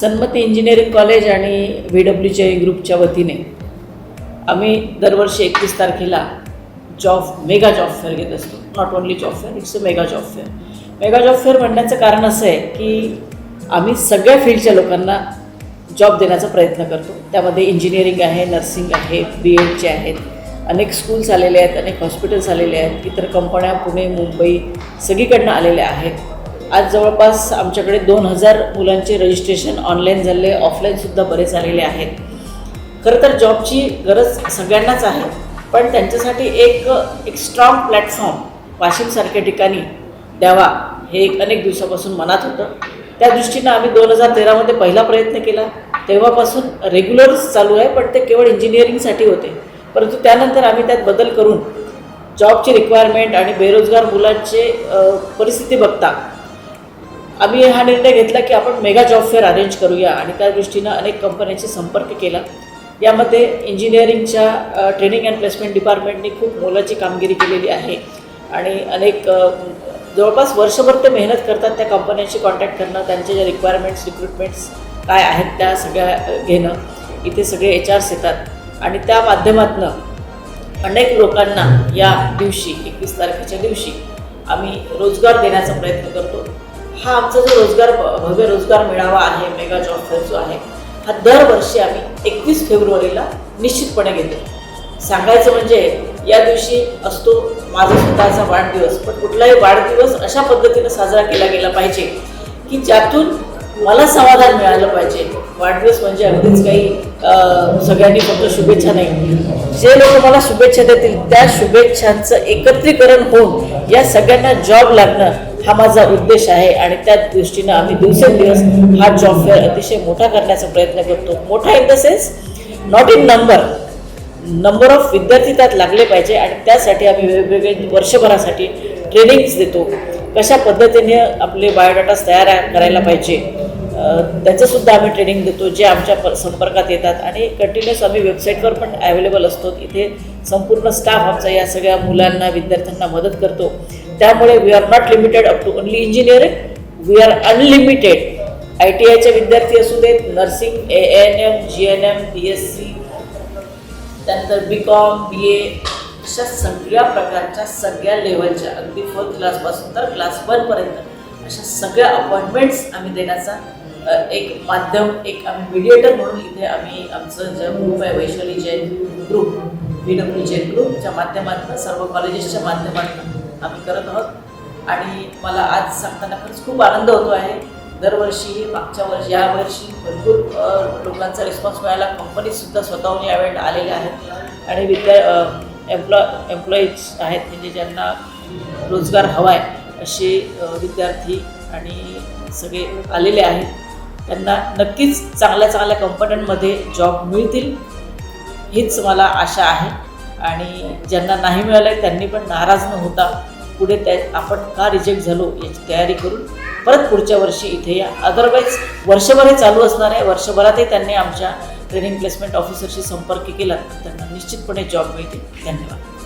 Sanmati engineering college आणि VWJ ग्रुपच्या वतीने आम्ही दरवर्षी 31 तारखेला मेगा जॉब फेअर घेत असतो. Not only job fair, it's a mega job fair. Mega job fair म्हणण्याचं कारण असं आहे की आम्ही सगळ्या फील्डच्या लोकांना जॉब देण्याचा प्रयत्न करतो. त्यामध्ये इंजिनिअरिंग आहे, नर्सिंग आहे, BEdचे आहेत, अनेक स्कूल्स आलेले आहेत, अनेक हॉस्पिटल्स आलेले आहेत, इतर कंपन्या पुणे मुंबई सगळीकडनं आलेल्या आहेत. आज जवळपास आमच्याकडे 2000 मुलांचे रजिस्ट्रेशन ऑनलाईन झाले, ऑफलाईनसुद्धा बरेच आलेले आहेत. खरं तर जॉबची गरज सगळ्यांनाच आहे, पण त्यांच्यासाठी एक स्ट्रॉंग प्लॅटफॉर्म वाशिमसारख्या ठिकाणी द्यावा हे अनेक दिवसापासून मनात होतं. त्या दृष्टीनं आम्ही 2013मध्ये पहिला प्रयत्न केला. तेव्हापासून रेग्युलर चालू आहे, पण ते केवळ इंजिनिअरिंगसाठी होते. परंतु त्यानंतर आम्ही त्यात बदल करून जॉबची रिक्वायरमेंट आणि बेरोजगार मुलांचे परिस्थिती बघता आम्ही हा निर्णय घेतला की आपण मेगा जॉब फेअर अरेंज करूया आणि त्या दृष्टीनं अनेक कंपन्यांशी संपर्क केला. यामध्ये इंजिनिअरिंगच्या ट्रेनिंग अँड प्लेसमेंट डिपार्टमेंटनी खूप मोलाची कामगिरी केलेली आहे आणि अनेक जवळपास वर्षभर ते मेहनत करतात. त्या कंपन्यांशी कॉन्टॅक्ट करणं, त्यांच्या ज्या रिक्वायरमेंट्स रिक्रुटमेंट्स काय आहेत त्या सगळ्या घेणं. इथे सगळे HRs येतात आणि त्या माध्यमातून अनेक लोकांना या दिवशी 21 तारखेच्या दिवशी आम्ही रोजगार देण्याचा प्रयत्न करतो. हा आमचा जो भव्य रोजगार मेळावा आहे, मेगा जॉब फेअर जो आहे, हा दरवर्षी आम्ही 21 फेब्रुवारीला निश्चितपणे घेतो. सांगायचं म्हणजे या दिवशी असतो माझा स्वतःचा वाढदिवस, पण कुठलाही वाढदिवस अशा पद्धतीनं साजरा केला गेला पाहिजे की ज्यातून मला समाधान मिळालं पाहिजे. वाढदिवस म्हणजे अगदीच काही सगळ्यांनी फक्त शुभेच्छा नाही, जे लोक मला शुभेच्छा देतील त्या शुभेच्छांचं एकत्रीकरण होऊन या सगळ्यांना जॉब लागणं हा माझा उद्देश आहे आणि त्या दृष्टीनं आम्ही दिवसेंदिवस हा जॉब फेअर अतिशय मोठा करण्याचा प्रयत्न करतो. मोठा in the sense not in number of विद्यार्थी त्यात लागले पाहिजे आणि त्यासाठी आम्ही वेगवेगळे वर्षभरासाठी ट्रेनिंग्स देतो. कशा पद्धतीने आपले बायोडाटास तयार करायला पाहिजे त्याचंसुद्धा आम्ही ट्रेनिंग देतो, जे आमच्या संपर्कात येतात आणि कंटिन्युअस आम्ही वेबसाईटवर पण अवेलेबल असतो. इथे संपूर्ण स्टाफ आमचा या सगळ्या मुलांना विद्यार्थ्यांना मदत करतो. त्यामुळे we are not limited up to only engineering, we are unlimited. ITIचे विद्यार्थी असू देत, नर्सिंग, ANM, GNM, BSc, त्यानंतर BCom, BA, अशा सगळ्या प्रकारच्या सगळ्या लेवलच्या अगदी 4th क्लासपासून तर क्लास 1पर्यंत अशा सगळ्या अपॉइंटमेंट्स आम्ही देण्याचा एक माध्यम, एक आम्ही मीडिएटर म्हणून इथे आम्ही आमचं जे ग्रुप आहे वैशाली जैन ग्रुप, VWJ ग्रुपच्या माध्यमातून सर्व कॉलेजेसच्या माध्यमातून आम्ही करत आहोत. आणि मला आज सांगताना खरंच खूप आनंद होतो आहे. दरवर्षी मागच्या वर्षी यावर्षी भरपूर लोकांचा रिस्पॉन्स मिळाला. कंपनीसुद्धा स्वतःहून या वेळेला आलेल्या आहेत आणि एम्प्लॉईज आहेत म्हणजे ज्यांना रोजगार हवा आहे असे विद्यार्थी आणि सगळे आलेले आहेत. त्यांना नक्कीच चांगल्या कंपन्यांमध्ये जॉब मिळतील हीच मला आशा आहे. आणि ज्यांना नाही मिळालं आहे त्यांनी पण नाराज न होता पुढे आपण का रिजेक्ट झालो याची तयारी करून परत पुढच्या वर्षी इथे या. अदरवाईज वर्षभर हे चालू असणार आहे. वर्षभरातही त्यांनी आमच्या ट्रेनिंग प्लेसमेंट ऑफिसरशी संपर्क केला तर त्यांना निश्चितपणे जॉब मिळतील. धन्यवाद.